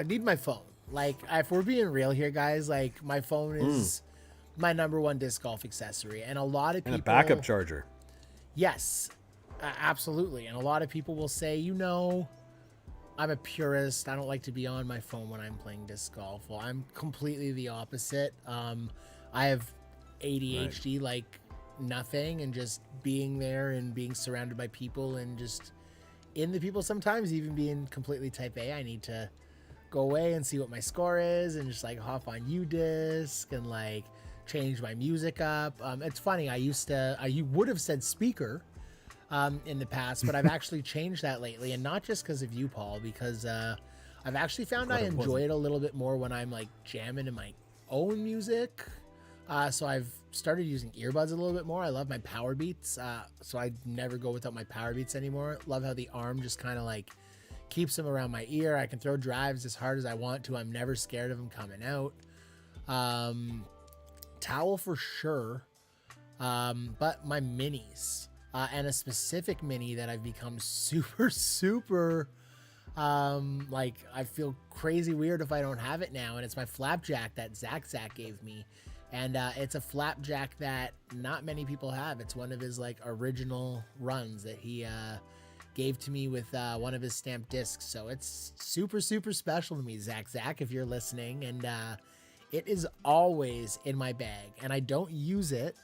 need my phone. Like, if we're being real here, guys, like my phone is my number one disc golf accessory, and a lot of people And a backup charger. Yes, absolutely. And a lot of people will say, I'm a purist. I don't like to be on my phone when I'm playing disc golf. Well, I'm completely the opposite. I have ADHD like nothing, and just being there and being surrounded by people and just in the people, sometimes even being completely type A, I need to go away and see what my score is and just like hop on UDisc and like change my music up. It's funny. I would have said speaker in the past, but I've actually changed that lately, and not just because of you, Paul, because I've actually found I enjoy it a little bit more when I'm like jamming in my own music. So I've started using earbuds a little bit more. I love my power beats, so I never go without my power beats anymore. Love how the arm just kind of like keeps them around my ear. I can throw drives as hard as I want to. I'm never scared of them coming out. Towel for sure, but my minis. And a specific mini that I've become super, like I feel crazy weird if I don't have it now. And it's my flapjack that Zach gave me. And it's a flapjack that not many people have. It's one of his like original runs that he gave to me with one of his stamped discs. So it's super special to me, Zach, if you're listening. And it is always in my bag. And I don't use it.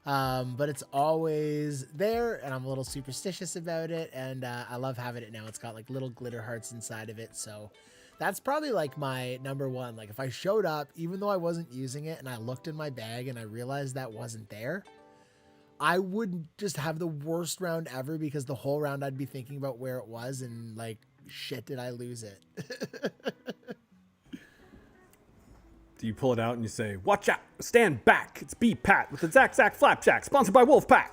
But it's always there, and I'm a little superstitious about it, and I love having it now. It's got like little glitter hearts inside of it, so that's probably like my number one. Like if I showed up, even though I wasn't using it, and I looked in my bag and I realized that wasn't there, I would just have the worst round ever, because the whole round I'd be thinking about where it was and like, shit, did I lose it? Do you pull it out and you say, "Watch out, stand back, it's B-Pat with the Zach Flapjack, sponsored by Wolfpack"?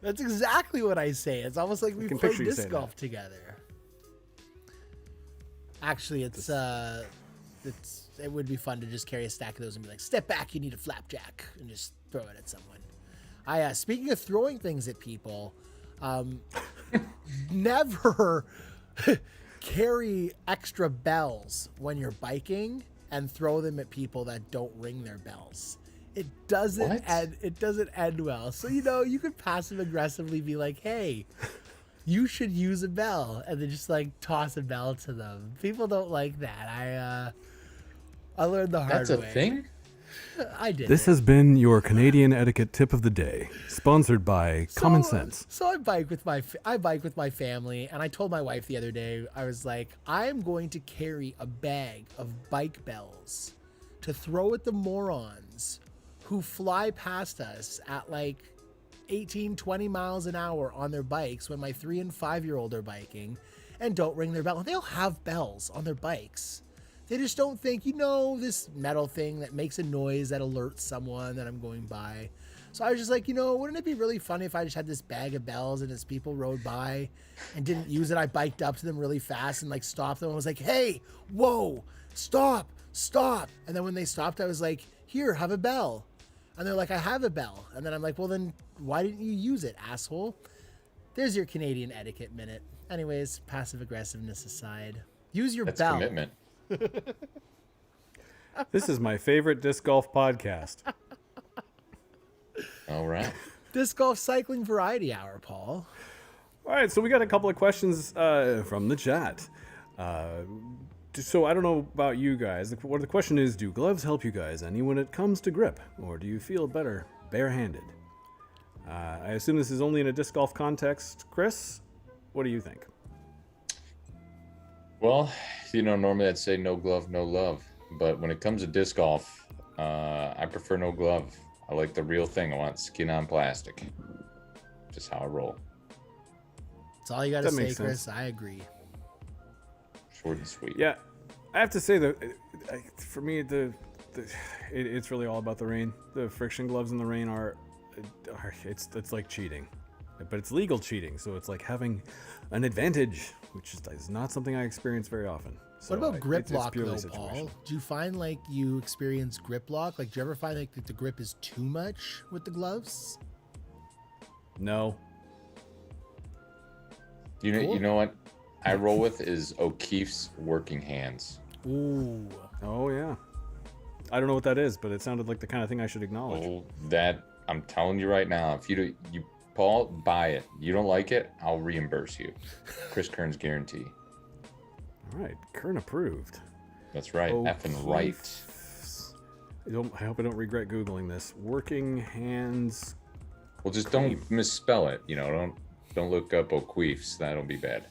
That's exactly what I say. It's almost like we can played picture you disc saying golf together. Actually, it would be fun to just carry a stack of those and be like, "Step back, you need a flapjack," and just throw it at someone. Speaking of throwing things at people, never carry extra bells when you're biking and throw them at people that don't ring their bells. It doesn't end well. So, you could passive aggressively be like, "Hey, you should use a bell," and then just like toss a bell to them. People don't like that. I learned the hard way. That's a thing? I did. This has been your Canadian etiquette tip of the day, sponsored by Common Sense. So I bike with my family, and I told my wife the other day, I was like, I'm going to carry a bag of bike bells to throw at the morons who fly past us at like 18, 20 miles an hour on their bikes when my 3 and 5-year-old are biking and don't ring their bell. They'll have bells on their bikes. They just don't think, this metal thing that makes a noise that alerts someone that I'm going by. So I was just like, wouldn't it be really funny if I just had this bag of bells and as people rode by and didn't use it, I biked up to them really fast and like stopped them and was like, hey, whoa, stop. And then when they stopped, I was like, here, have a bell. And they're like, I have a bell. And then I'm like, well, then why didn't you use it, asshole? There's your Canadian etiquette minute. Anyways, passive aggressiveness aside, use your That's bell. commitment. This is my favorite disc golf podcast. All right. Disc golf cycling variety hour, Paul. All right, so we got a couple of questions from the chat. So I don't know about you guys. What the question is, do gloves help you guys any when it comes to grip? Or do you feel better barehanded? I assume this is only in a disc golf context. Chris, what do you think? Well, normally I'd say no glove, no love. But when it comes to disc golf, I prefer no glove. I like the real thing. I want skin on plastic. Just how I roll. That's all you got to That say, makes Chris. sense. I agree. Short and sweet. Yeah, I have to say that for me, it's really all about the rain. The friction gloves in the rain it's like cheating, but it's legal cheating. So it's like having an advantage, which is not something I experience very often. So What about grip it's lock, purely though, Paul? situational. Do you find like you experience grip lock? Like, do you ever find like that the grip is too much with the gloves? No. You Cool. know what I roll with is O'Keefe's working hands. Ooh. Oh yeah. I don't know what that is, but it sounded like the kind of thing I should acknowledge. Oh, that I'm telling you right now, if you Paul, buy it. You don't like it, I'll reimburse you. Chris Kerns guarantee. All right, Kern approved. That's right. Effing right. I hope I don't regret Googling this. Working hands. Well, just don't misspell it. Don't look up O'Keefe's. That'll be bad.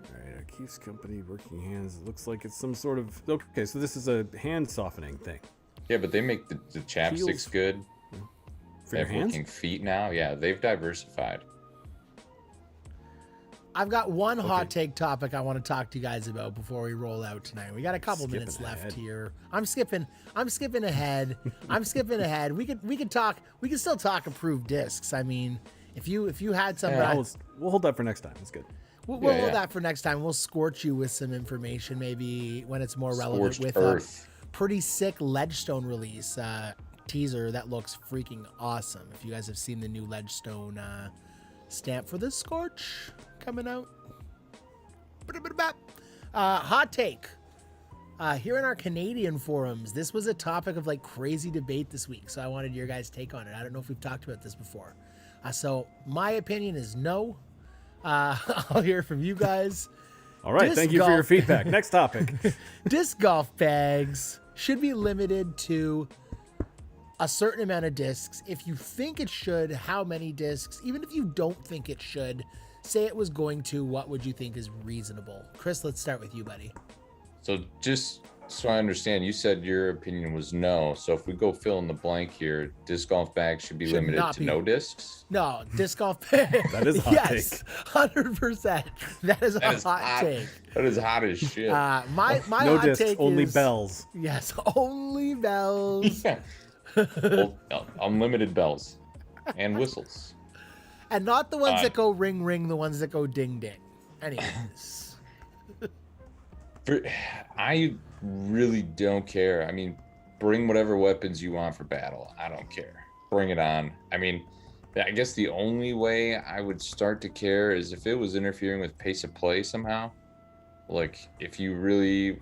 All right, Keith's company, working hands. It looks like it's some sort of. Okay, so this is a hand softening thing. Yeah, but they make the chapsticks Heels. good. For They your have hands? working feet now. Yeah, they've diversified. I've got one hot take topic I want to talk to you guys about before we roll out tonight. We got a couple Skipping minutes left ahead. here. I'm skipping ahead. I'm skipping ahead. We can still talk approved discs. I mean, if you had some, We'll hold that for next time. It's good. we'll Yeah, hold yeah. that for next time. We'll scorch you with some information maybe when it's more relevant Scorched with earth. a pretty sick Ledgestone release teaser that looks freaking awesome. If you guys have seen the new Ledgestone stamp for the Scorch coming out. Hot take. Here in our Canadian forums, this was a topic of like crazy debate this week, so I wanted your guys' take on it. I don't know if we've talked about this before. So my opinion is no. I'll hear from you guys. All right, Disc thank you for your golf. feedback. Next topic. Disc golf bags should be limited to a certain amount of discs. If you think it should, how many discs? Even if you don't think it should, say it was going to, what would you think is reasonable? Chris, let's start with you, buddy. So just so I understand, you said your opinion was no. So if we go fill in the blank here, disc golf bags should be Should limited not to be. no discs. No, disc golf bag. That is a hot yes, 100%. That is a hot take. That is hot as shit. My No hot discs, take only is, bells. Yes, only bells. Yeah. Well, unlimited bells and whistles. And not the ones that go ring ring, the ones that go ding ding. Anyways. I really don't care. I mean, bring whatever weapons you want for battle. I don't care. Bring it on. I mean, I guess the only way I would start to care is if it was interfering with pace of play somehow. Like, if you really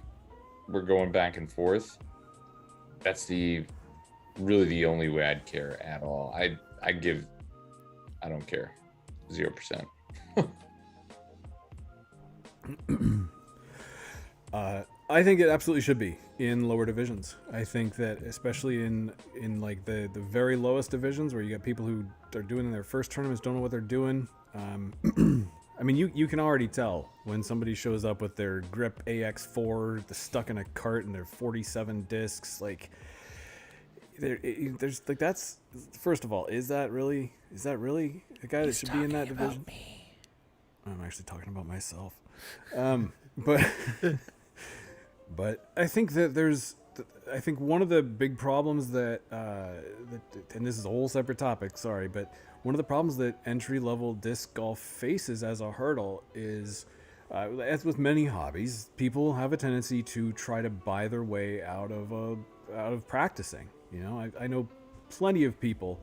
were going back and forth, that's really the only way I'd care at all. I don't care. 0%. I think it absolutely should be in lower divisions. I think that especially in like the very lowest divisions where you got people who are doing their first tournaments, don't know what they're doing. I mean, you can already tell when somebody shows up with their Grip AX4 stuck in a cart and their 47 discs. Like, there's like, that's, first of all, is that really the guy that should be in that division? I'm actually talking about myself. But I think that I think one of the big problems that and this is a whole separate topic, sorry, but one of the problems that entry-level disc golf faces as a hurdle is, as with many hobbies, people have a tendency to try to buy their way out of practicing. You know, I know plenty of people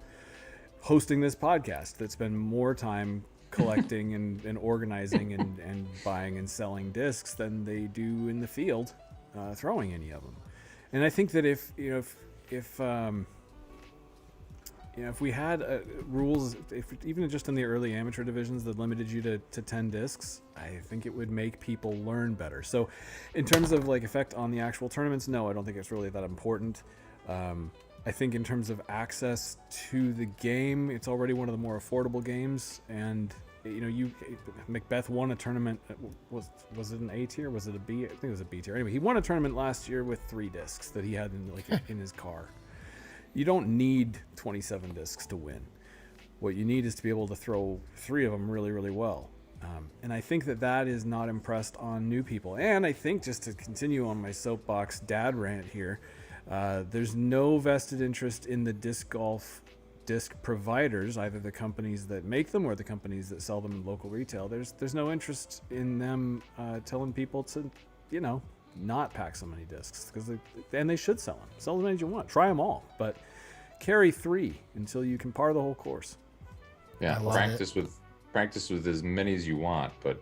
hosting this podcast that spend more time collecting and organizing and buying and selling discs than they do in the field throwing any of them. And I think that if we had rules, even just in the early amateur divisions that limited you to 10 discs, I think it would make people learn better. So in terms of like effect on the actual tournaments, no, I don't think it's really that important. I think in terms of access to the game, it's already one of the more affordable games. And Macbeth won a tournament. Was it an A tier? Was it a B? I think it was a B tier. Anyway, he won a tournament last year with 3 discs that he had in his car. You don't need 27 discs to win. What you need is to be able to throw 3 of them really, really well. And I think that is not impressed on new people. And I think, just to continue on my soapbox dad rant here, there's no vested interest in the disc golf disc providers, either the companies that make them or the companies that sell them in local retail. There's no interest in them telling people to, not pack so many discs, and they should sell as many as you want. Try them all, but carry 3 until you can par the whole course. Yeah, practice with as many as you want, but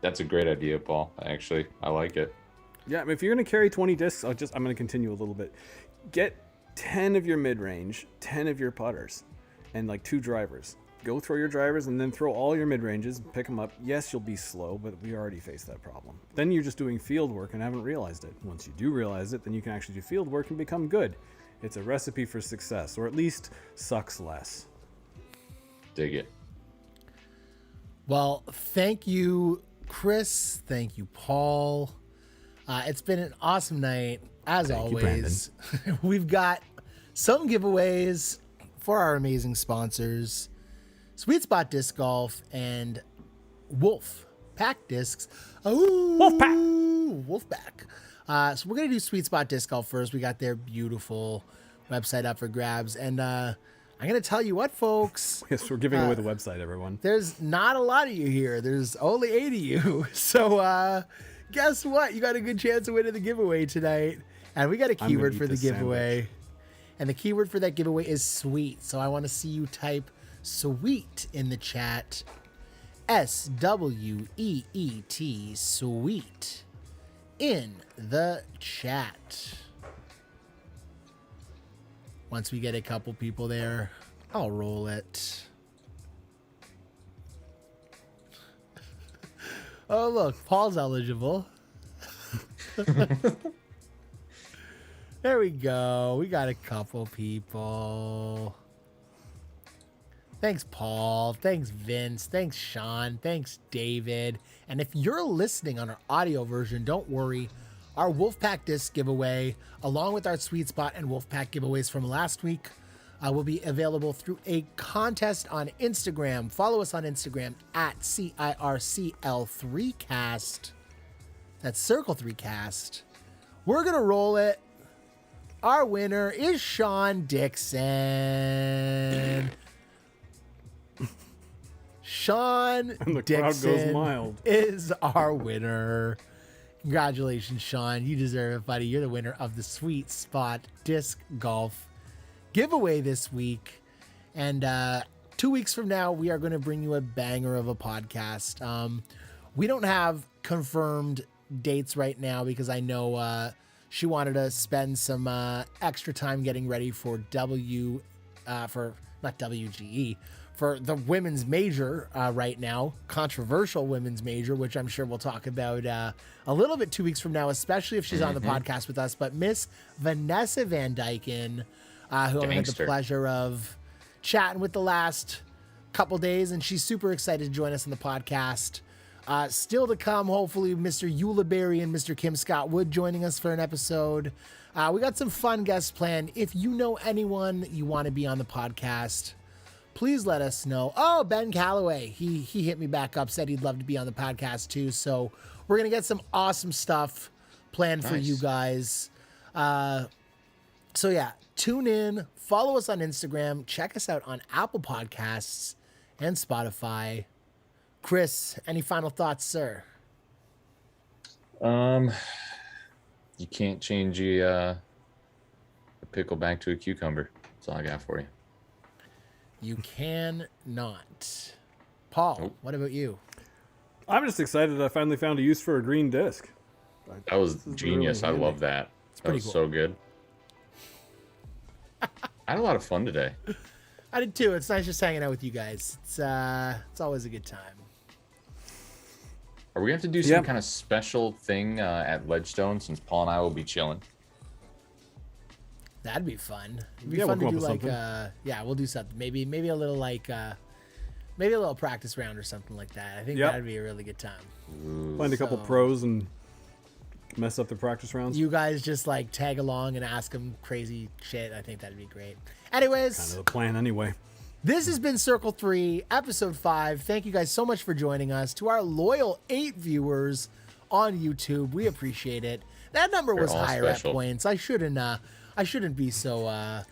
that's a great idea, Paul. Actually, I like it. Yeah, if you're going to carry 20 discs, I'm going to continue a little bit. Get 10 of your mid-range, 10 of your putters, and like 2 drivers. Go throw your drivers and then throw all your mid-ranges and pick them up. Yes, you'll be slow, but we already faced that problem. Then you're just doing field work and haven't realized it. Once you do realize it, then you can actually do field work and become good. It's a recipe for success, or at least sucks less. Dig it. Well, thank you, Chris. Thank you, Paul. It's been an awesome night, as always. We've got some giveaways for our amazing sponsors, Sweet Spot Disc Golf and Wolf Pack Discs. Wolfpack. So we're going to do Sweet Spot Disc Golf first. We got their beautiful website up for grabs. And I'm going to tell you what, folks. Yes, we're giving away the website, everyone. There's not a lot of you here. There's only 8 of you. So guess what? You got a good chance of winning the giveaway tonight. And we got a keyword for the giveaway. Sandwich. And the keyword for that giveaway is sweet. So I want to see you type sweet in the chat. SWEET, sweet, in the chat. Once we get a couple people there, I'll roll it. Oh, look, Paul's eligible. There we go. We got a couple people. Thanks, Paul. Thanks, Vince. Thanks, Sean. Thanks, David. And if you're listening on our audio version, don't worry. Our Wolfpack disc giveaway, along with our Sweet Spot and Wolfpack giveaways from last week, will be available through a contest on Instagram. Follow us on Instagram at CIRCL3cast. That's Circle 3cast. We're going to roll it. Our winner is Sean Dixon. Sean And the Dixon crowd goes mild. is our winner. Congratulations, Sean. You deserve it, buddy. You're the winner of the Sweet Spot Disc Golf giveaway this week. And 2 weeks from now, we are going to bring you a banger of a podcast. We don't have confirmed dates right now because I know she wanted to spend some extra time getting ready for for the women's major right now, controversial women's major, which I'm sure we'll talk about a little bit 2 weeks from now, especially if she's on the podcast with us. But Miss Vanessa Van Dyken, who I've had the Gangster. pleasure of chatting with the last couple days, and she's super excited to join us on the podcast. Still to come, hopefully, Mr. Eula Berry and Mr. Kim Scott Wood joining us for an episode. We got some fun guests planned. If you know anyone that you want to be on the podcast, please let us know. Oh, Ben Calloway, he hit me back up, said he'd love to be on the podcast too. So we're going to get some awesome stuff planned for you guys. So yeah, tune in, follow us on Instagram, check us out on Apple Podcasts and Spotify. Chris, any final thoughts, sir? You can't change a pickle back to a cucumber. That's all I got for you. You cannot. Paul, Nope. what about you? I'm just excited I finally found a use for a green disc. That was This is genius. really I love that. That pretty was cool. so good. I had a lot of fun today. I did too. It's nice just hanging out with you guys. It's always a good time. Are we going to have to do some Yep. kind of special thing at Ledgestone since Paul and I will be chilling? That'd be fun. It'd be Yeah, fun we'll to come do up with like something. yeah, we'll do something. Maybe a little like maybe a little practice round or something like that. I think Yep. that'd be a really good time. Find a couple So- pros and mess up the practice rounds. You guys just like tag along and ask them crazy shit. I think that'd be great. Anyways, Kind of the plan anyway. this has been Circle 3, Episode 5. Thank you guys so much for joining us. To our loyal 8 viewers on YouTube, we appreciate it. That number was all higher special. at points. I shouldn't be so I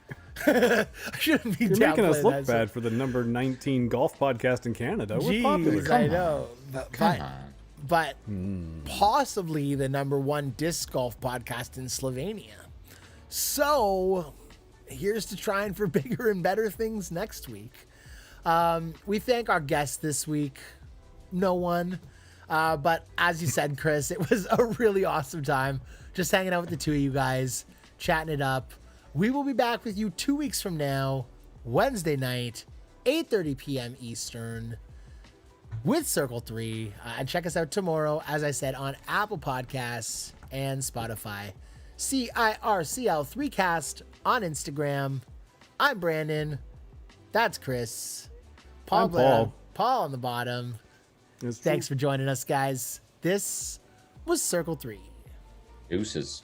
shouldn't be You're making us downplaying look that. bad for the number 19 golf podcast in Canada. We're popular. Jeez, I know. Come on. But possibly the number 1 disc golf podcast in Slovenia. So here's to trying for bigger and better things next week. We thank our guests this week. No one. But as you said, Chris, it was a really awesome time just hanging out with the two of you guys, chatting it up. We will be back with you 2 weeks from now, Wednesday night, 8:30 p.m. Eastern, with Circle 3. And check us out tomorrow, as I said, on Apple Podcasts and Spotify. CIRCL3cast on Instagram. I'm Brandon. That's Chris. I'm Blair. Paul. Paul on the bottom. It's true. Thanks for joining us, guys. This was Circle 3. Deuces.